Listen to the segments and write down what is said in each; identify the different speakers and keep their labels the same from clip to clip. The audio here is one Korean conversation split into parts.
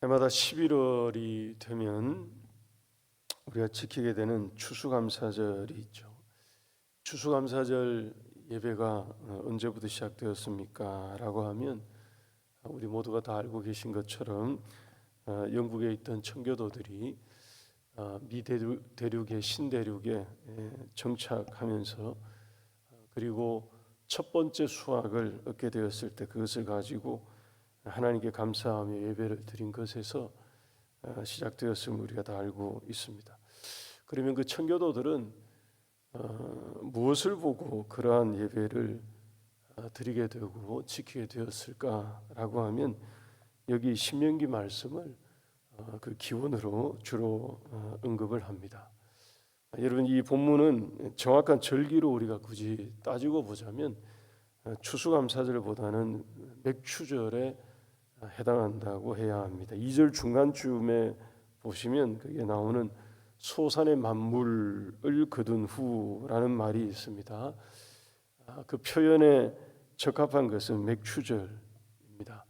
Speaker 1: 해마다 11월이 되면 우리가 지키게 되는 추수감사절이 있죠. 추수감사절 예배가 언제부터 시작되었습니까? 라고 하면 우리 모두가 다 알고 계신 것처럼 영국에 있던 청교도들이 미대륙의 신대륙에 정착하면서 그리고 첫 번째 수확을 얻게 되었을 때 그것을 가지고 하나님께 감사하며 예배를 드린 것에서 시작되었음을 우리가 다 알고 있습니다. 그러면 그 청교도들은 무엇을 보고 그러한 예배를 드리게 되고 지키게 되었을까라고 하면 여기 신명기 말씀을 그 기원으로 주로 언급을 합니다. 여러분, 이 본문은 정확한 절기로 우리가 굳이 따지고 보자면 추수감사절보다는 맥추절에 해당한다고 해야 합니다. 2절 중간쯤에 보시면 그게 나오는 소산의 만물을 거둔 후라는 말이 있습니다. 그 표현에 적합한 것은 맥추절입니다.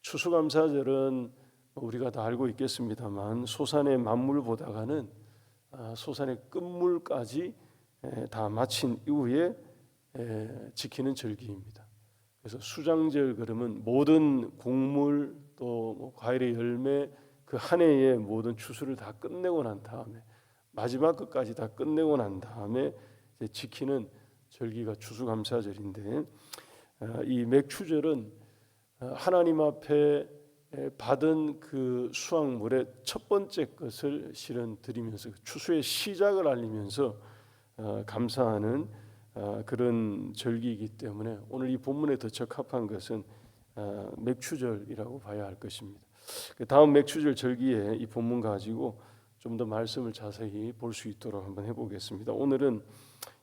Speaker 1: 추수감사절은 우리가 다 알고 있겠습니다만 소산의 만물보다가는 소산의 끝물까지 다 마친 이후에 지키는 절기입니다. 그래서 수장절 그러면 모든 곡물 또 과일의 열매 그 한 해의 모든 추수를 다 끝내고 난 다음에 마지막 끝까지 다 끝내고 난 다음에 이제 지키는 절기가 추수감사절인데 이 맥추절은 하나님 앞에 받은 그 수확물의 첫 번째 것을 실은 드리면서 추수의 시작을 알리면서 감사하는 그런 절기이기 때문에 오늘 이 본문에 더 적합한 것은 맥추절이라고 봐야 할 것입니다. 다음 맥추절 절기에 이 본문 가지고 좀 더 말씀을 자세히 볼 수 있도록 한번 해보겠습니다. 오늘은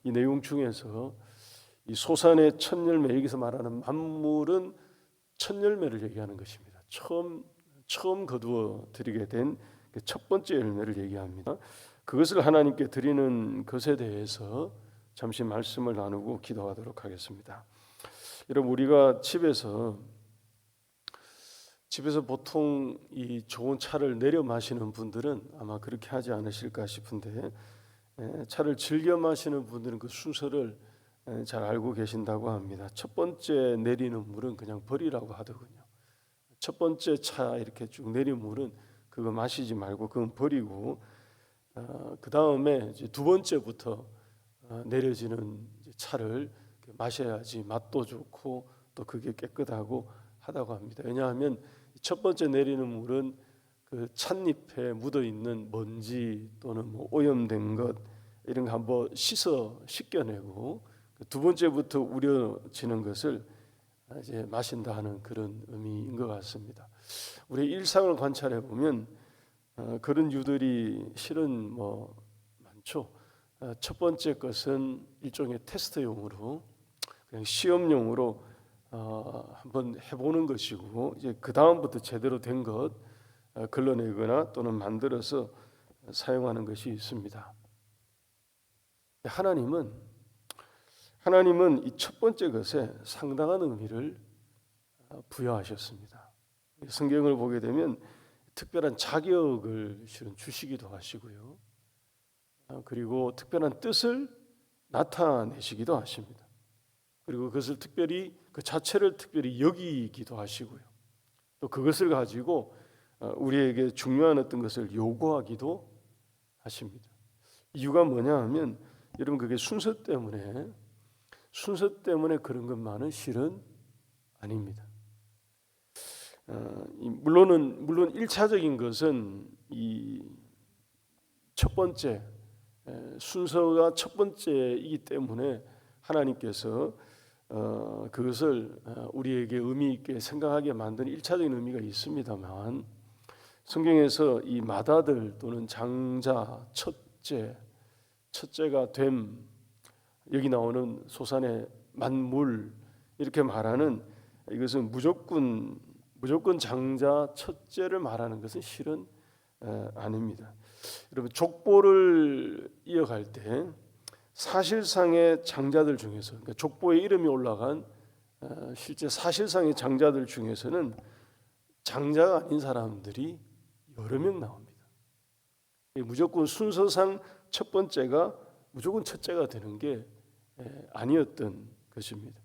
Speaker 1: 이 내용 중에서 이 소산의 첫 열매, 여기서 말하는 만물은 첫 열매를 얘기하는 것입니다. 처음 거두어 드리게 된 첫 번째 열매를 얘기합니다. 그것을 하나님께 드리는 것에 대해서 잠시 말씀을 나누고 기도하도록 하겠습니다. 여러분, 우리가 집에서 보통 이 좋은 차를 내려 마시는 분들은 아마 그렇게 하지 않으실까 싶은데 차를 즐겨 마시는 분들은 그 순서를 잘 알고 계신다고 합니다. 첫 번째 내리는 물은 그냥 버리라고 하더군요. 첫 번째 차 이렇게 쭉 내린 물은 그거 마시지 말고 그건 버리고 그 다음에 이제 두 번째부터 내려지는 차를 마셔야지 맛도 좋고 또 그게 깨끗하고 하다고 합니다. 왜냐하면 첫 번째 내리는 물은 그 찻잎에 묻어 있는 먼지 또는 오염된 것 이런 거 한번 씻겨내고 두 번째부터 우려지는 것을 이제 마신다 하는 그런 의미인 것 같습니다. 우리 일상을 관찰해 보면 그런 유들이 실은 많죠. 첫 번째 것은 일종의 테스트용으로 그냥 시험용으로 한번 해보는 것이고 이제 그 다음부터 제대로 된 것 걸러내거나 또는 만들어서 사용하는 것이 있습니다. 하나님은 이 첫 번째 것에 상당한 의미를 부여하셨습니다. 성경을 보게 되면 특별한 자격을 실은 주시기도 하시고요. 그리고 특별한 뜻을 나타내시기도 하십니다. 그리고 그것을 특별히 그 자체를 특별히 여기기도 하시고요. 또 그것을 가지고 우리에게 중요한 어떤 것을 요구하기도 하십니다. 이유가 뭐냐 하면 여러분 그게 순서 때문에 그런 것만은 실은 아닙니다. 물론 일차적인 것은 이 첫 번째 순서가 첫 번째이기 때문에 하나님께서 그것을 우리에게 의미 있게 생각하게 만드는 일차적인 의미가 있습니다만 성경에서 이 맏아들 또는 장자, 첫째가 됨, 여기 나오는 소산의 만물 이렇게 말하는 이것은 무조건 장자, 첫째를 말하는 것은 실은 아닙니다. 여러분, 족보를 이어갈 때 사실상의 장자들 중에서 그러니까 족보에 이름이 올라간 실제 사실상의 장자들 중에서는 장자가 아닌 사람들이 여러 명 나옵니다. 무조건 순서상 첫 번째가 무조건 첫째가 되는 게 아니었던 것입니다.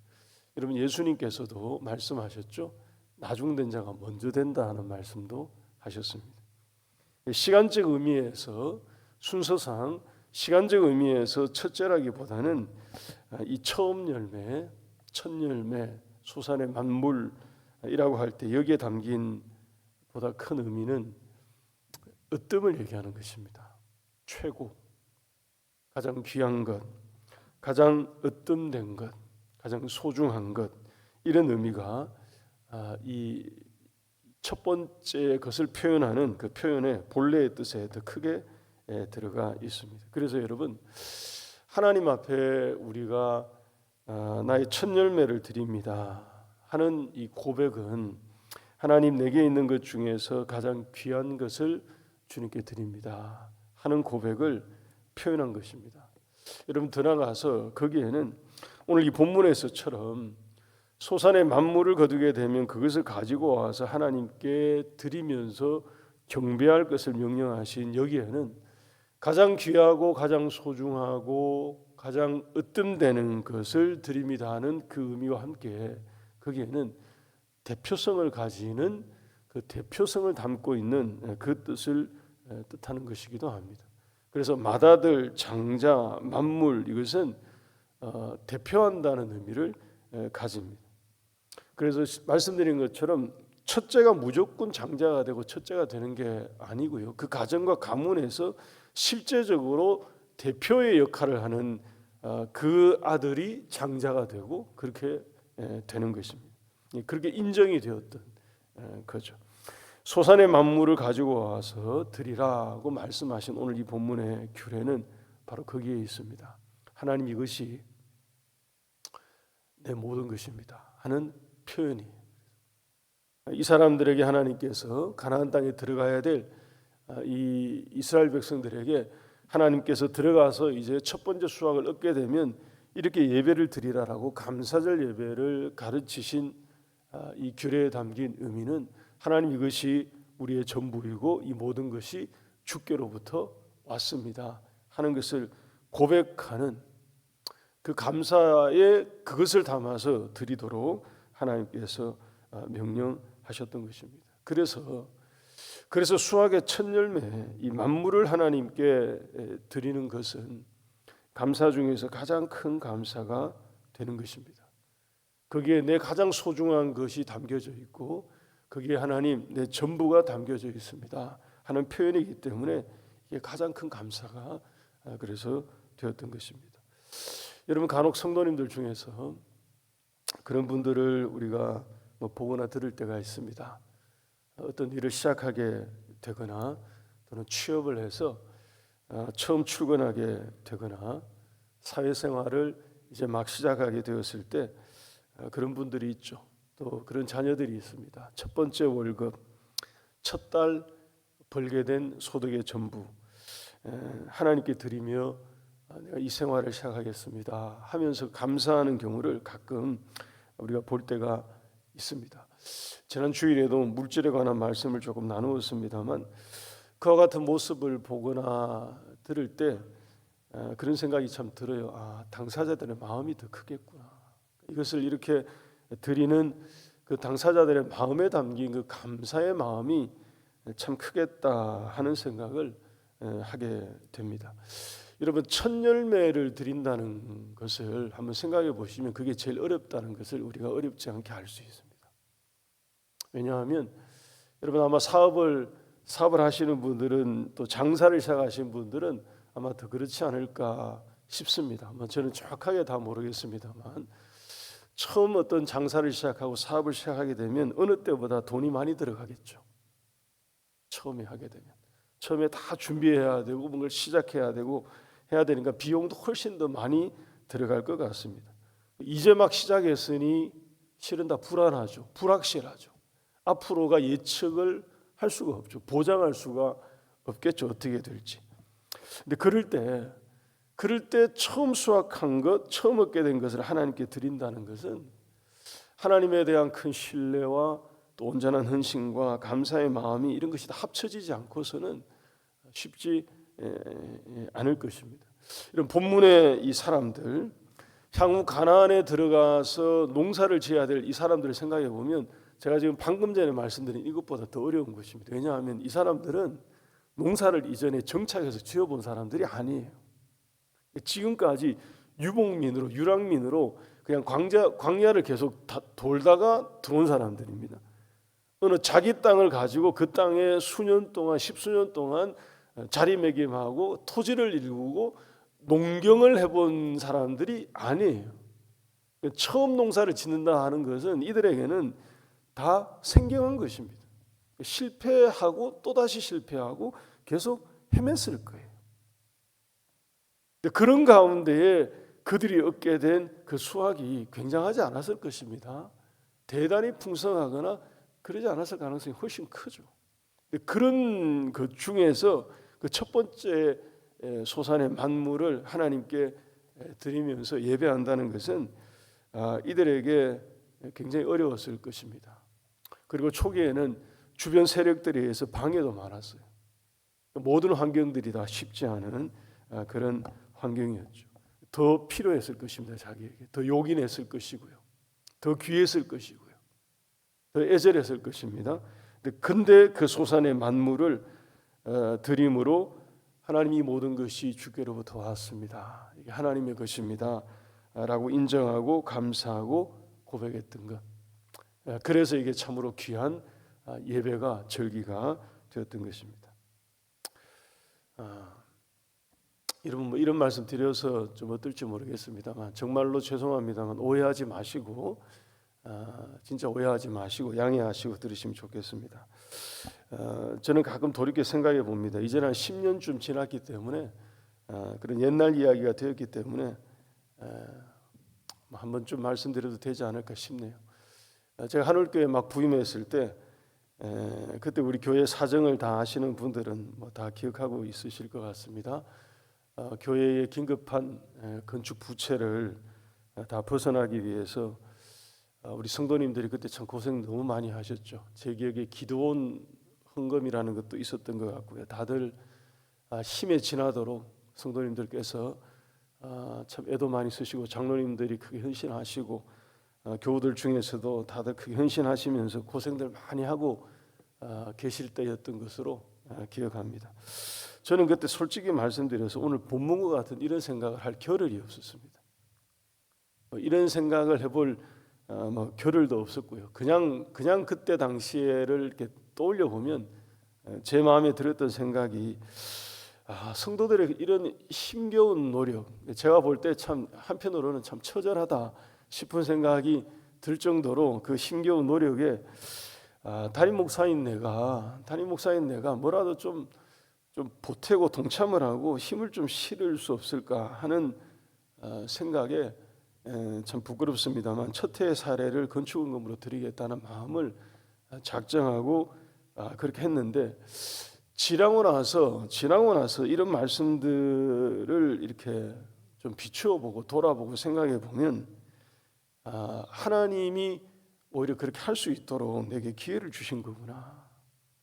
Speaker 1: 여러분, 예수님께서도 말씀하셨죠. 나중된 자가 먼저 된다 하는 말씀도 하셨습니다. 시간적 의미에서, 순서상 시간적 의미에서 첫째라기보다는 이 처음 열매, 첫 열매, 소산의 만물이라고 할 때 여기에 담긴 보다 큰 의미는 으뜸을 얘기하는 것입니다. 최고, 가장 귀한 것, 가장 으뜸된 것, 가장 소중한 것, 이런 의미가 이 첫 번째 것을 표현하는 그 표현의 본래의 뜻에 더 크게 들어가 있습니다. 그래서 여러분, 하나님 앞에 우리가 나의 첫 열매를 드립니다 하는 이 고백은 하나님, 내게 있는 것 중에서 가장 귀한 것을 주님께 드립니다 하는 고백을 표현한 것입니다. 여러분, 더 나아가서 거기에는 오늘 이 본문에서처럼 소산의 만물을 거두게 되면 그것을 가지고 와서 하나님께 드리면서 경배할 것을 명령하신 여기에는 가장 귀하고 가장 소중하고 가장 으뜸되는 것을 드립니다 하는 그 의미와 함께 거기에는 대표성을 가지는 그 대표성을 담고 있는 그 뜻을 뜻하는 것이기도 합니다. 그래서 맏아들, 장자, 만물, 이것은 대표한다는 의미를 가집니다. 그래서 말씀드린 것처럼 첫째가 무조건 장자가 되고 첫째가 되는 게 아니고요. 그 가정과 가문에서 실제적으로 대표의 역할을 하는 그 아들이 장자가 되고 그렇게 되는 것입니다. 그렇게 인정이 되었던 거죠. 소산의 만물을 가지고 와서 드리라고 말씀하신 오늘 이 본문의 규례는 바로 거기에 있습니다. 하나님, 이것이 내 모든 것입니다 하는 표현이, 이 사람들에게 하나님께서 가나안 땅에 들어가야 될 이 이스라엘 백성들에게 하나님께서 들어가서 이제 첫 번째 수확을 얻게 되면 이렇게 예배를 드리라라고 감사절 예배를 가르치신 이 규례에 담긴 의미는 하나님, 이것이 우리의 전부이고 이 모든 것이 주께로부터 왔습니다 하는 것을 고백하는 그 감사에 그것을 담아서 드리도록 하나님께서 명령하셨던 것입니다. 그래서 수확의 첫 열매, 이 만물을 하나님께 드리는 것은 감사 중에서 가장 큰 감사가 되는 것입니다. 거기에 내 가장 소중한 것이 담겨져 있고 거기에 하나님, 내 전부가 담겨져 있습니다 하는 표현이기 때문에 이게 가장 큰 감사가 그래서 되었던 것입니다. 여러분, 간혹 성도님들 중에서 그런 분들을 우리가 보거나 들을 때가 있습니다. 어떤 일을 시작하게 되거나 또는 취업을 해서 처음 출근하게 되거나 사회생활을 이제 막 시작하게 되었을 때 그런 분들이 있죠. 또 그런 자녀들이 있습니다. 첫 번째 월급, 첫 달 벌게 된 소득의 전부 하나님께 드리며 내가 이 생활을 시작하겠습니다 하면서 감사하는 경우를 가끔 우리가 볼 때가 있습니다. 지난 주일에도 물질에 관한 말씀을 조금 나누었습니다만 그와 같은 모습을 보거나 들을 때 그런 생각이 참 들어요. 당사자들의 마음이 더 크겠구나. 이것을 이렇게 드리는 그 당사자들의 마음에 담긴 그 감사의 마음이 참 크겠다 하는 생각을 하게 됩니다. 여러분, 첫 열매를 드린다는 것을 한번 생각해 보시면 그게 제일 어렵다는 것을 우리가 어렵지 않게 알 수 있습니다. 왜냐하면 여러분, 아마 사업을 하시는 분들은, 또 장사를 시작하신 분들은 아마 더 그렇지 않을까 싶습니다. 저는 정확하게 다 모르겠습니다만 처음 어떤 장사를 시작하고 사업을 시작하게 되면 어느 때보다 돈이 많이 들어가겠죠. 처음에 하게 되면 처음에 다 준비해야 되고 뭔가를 시작해야 되고 해야 되니까 비용도 훨씬 더 많이 들어갈 것 같습니다. 이제 막 시작했으니 실은 다 불안하죠. 불확실하죠. 앞으로가 예측을 할 수가 없죠. 보장할 수가 없겠죠. 어떻게 될지. 근데 그럴 때 처음 수확한 것, 처음 얻게 된 것을 하나님께 드린다는 것은 하나님에 대한 큰 신뢰와 또 온전한 헌신과 감사의 마음이 이런 것이 다 합쳐지지 않고서는 쉽지 않을 것입니다. 이런 본문의 이 사람들, 향후 가나안에 들어가서 농사를 지어야 될 이 사람들을 생각해 보면 제가 지금 방금 전에 말씀드린 이것보다 더 어려운 것입니다. 왜냐하면 이 사람들은 농사를 이전에 정착해서 지어본 사람들이 아니에요. 지금까지 유목민으로, 유랑민으로 그냥 광야를 계속 돌다가 들어온 사람들입니다. 어느 자기 땅을 가지고 그 땅에 수년 동안, 십수년 동안 자리매김하고 토지를 일구고 농경을 해본 사람들이 아니에요. 처음 농사를 짓는다 하는 것은 이들에게는 다 생경한 것입니다. 실패하고 또다시 실패하고 계속 헤맸을 거예요. 그런 가운데에 그들이 얻게 된 그 수확이 굉장하지 않았을 것입니다. 대단히 풍성하거나 그러지 않았을 가능성이 훨씬 크죠. 그런 것 중에서 그 첫 번째 소산의 만물을 하나님께 드리면서 예배한다는 것은 이들에게 굉장히 어려웠을 것입니다. 그리고 초기에는 주변 세력들에 의해서 방해도 많았어요. 모든 환경들이 다 쉽지 않은 그런 환경이었죠. 더 필요했을 것입니다. 자기에게 더 요긴했을 것이고요, 더 귀했을 것이고요, 더 애절했을 것입니다. 근데 그 소산의 만물을 드림으로 하나님이 모든 것이 주께로부터 왔습니다, 이게 하나님의 것입니다 라고 인정하고 감사하고 고백했던 것, 그래서 이게 참으로 귀한 예배가 절기가 되었던 것입니다. 여러분 이런 말씀 드려서 좀 어떨지 모르겠습니다만 정말로 죄송합니다만 오해하지 마시고 진짜 오해하지 마시고 양해하시고 들으시면 좋겠습니다. 저는 가끔 돌이켜 생각해 봅니다. 이제는 한 10년쯤 지났기 때문에 그런 옛날 이야기가 되었기 때문에 한 번쯤 말씀드려도 되지 않을까 싶네요. 제가 한올교회 막 부임했을 때 그때 우리 교회 사정을 다 아시는 분들은 뭐 다 기억하고 있으실 것 같습니다. 교회의 긴급한 건축 부채를 다 벗어나기 위해서 우리 성도님들이 그때 참 고생 너무 많이 하셨죠. 제 기억에 기도원 헌금이라는 것도 있었던 것 같고요. 다들 힘에 지나도록 성도님들께서 참 애도 많이 쓰시고 장로님들이 크게 헌신하시고 교우들 중에서도 다들 크게 헌신하시면서 고생들 많이 하고 계실 때였던 것으로 기억합니다. 저는 그때 솔직히 말씀드려서 오늘 본문과 같은 이런 생각을 할 겨를이 없었습니다. 이런 생각을 해볼 겨를도 없었고요. 그냥 그때 당시를 이렇게 떠올려 보면 제 마음에 들었던 생각이 성도들의 이런 힘겨운 노력, 제가 볼 때 참 한편으로는 참 처절하다 싶은 생각이 들 정도로 그 힘겨운 노력에 담임 목사인 내가 뭐라도 좀 보태고 동참을 하고 힘을 좀 실을 수 없을까 하는 생각에 참 부끄럽습니다만 첫 해의 사례를 건축헌금으로 드리겠다는 마음을 작정하고 그렇게 했는데 지나고 나서 이런 말씀들을 이렇게 좀 비추어 보고 돌아보고 생각해 보면 하나님이 오히려 그렇게 할 수 있도록 내게 기회를 주신 거구나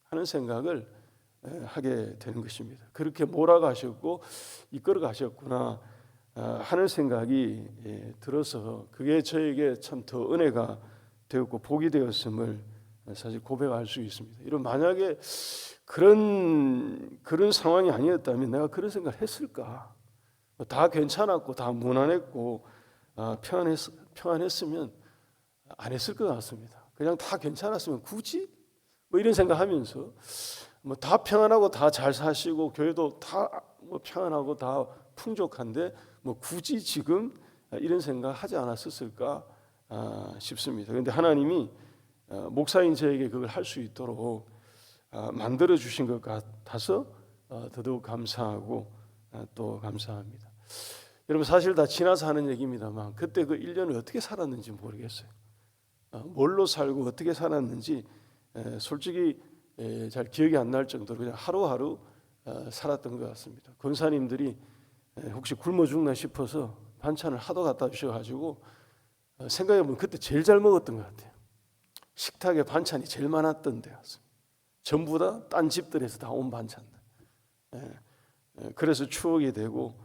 Speaker 1: 하는 생각을 하게 되는 것입니다. 그렇게 몰아가셨고 이끌어 가셨구나 하는 생각이 들어서 그게 저에게 참 더 은혜가 되었고 복이 되었음을 사실 고백할 수 있습니다. 이런 만약에 그런 상황이 아니었다면 내가 그런 생각을 했을까? 다 괜찮았고 다 무난했고 평안했으면 안 했을 것 같습니다. 그냥 다 괜찮았으면 굳이 뭐 이런 생각하면서 뭐 다 평안하고 다 잘 사시고 교회도 다 뭐 평안하고 다 풍족한데 뭐 굳이 지금 이런 생각 하지 않았었을까 싶습니다. 그런데 하나님이 목사인 저에게 그걸 할 수 있도록 만들어 주신 것 같아서 더더욱 감사하고 또 감사합니다. 여러분 사실 다 지나서 하는 얘기입니다만 그때 그 1년을 어떻게 살았는지 모르겠어요. 뭘로 살고 어떻게 살았는지 솔직히 잘 기억이 안 날 정도로 그냥 하루하루 살았던 것 같습니다. 권사님들이 혹시 굶어 죽나 싶어서 반찬을 하도 갖다 주셔가지고 생각해보면 그때 제일 잘 먹었던 것 같아요. 식탁에 반찬이 제일 많았던 데였습니다. 전부 다 딴 집들에서 다 온 반찬들. 그래서 추억이 되고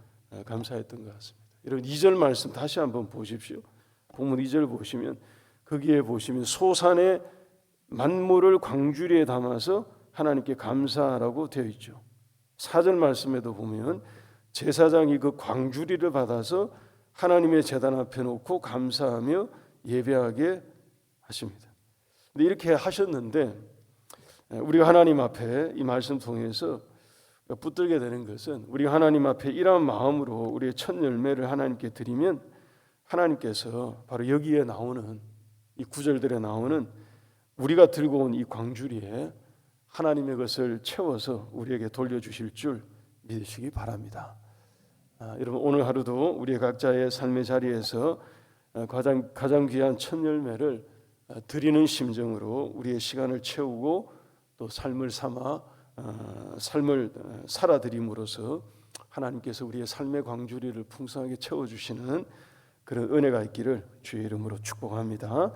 Speaker 1: 감사했던 것 같습니다. 여러분 2절 말씀 다시 한번 보십시오. 본문 2절 보시면 거기에 보시면 소산의 만물을 광주리에 담아서 하나님께 감사하라고 되어 있죠. 4절 말씀에도 보면 제사장이 그 광주리를 받아서 하나님의 제단 앞에 놓고 감사하며 예배하게 하십니다. 근데 이렇게 하셨는데 우리가 하나님 앞에 이 말씀 통해서 붙들게 되는 것은 우리가 하나님 앞에 이러한 마음으로 우리의 첫 열매를 하나님께 드리면 하나님께서 바로 여기에 나오는 이 구절들에 나오는 우리가 들고 온 이 광주리에 하나님의 것을 채워서 우리에게 돌려주실 줄 믿으시기 바랍니다. 여러분 오늘 하루도 우리 각자의 삶의 자리에서 가장 귀한 첫 열매를 드리는 심정으로 우리의 시간을 채우고 또 삶을 살아드림으로써 하나님께서 우리의 삶의 광주리를 풍성하게 채워주시는 그런 은혜가 있기를 주의 이름으로 축복합니다.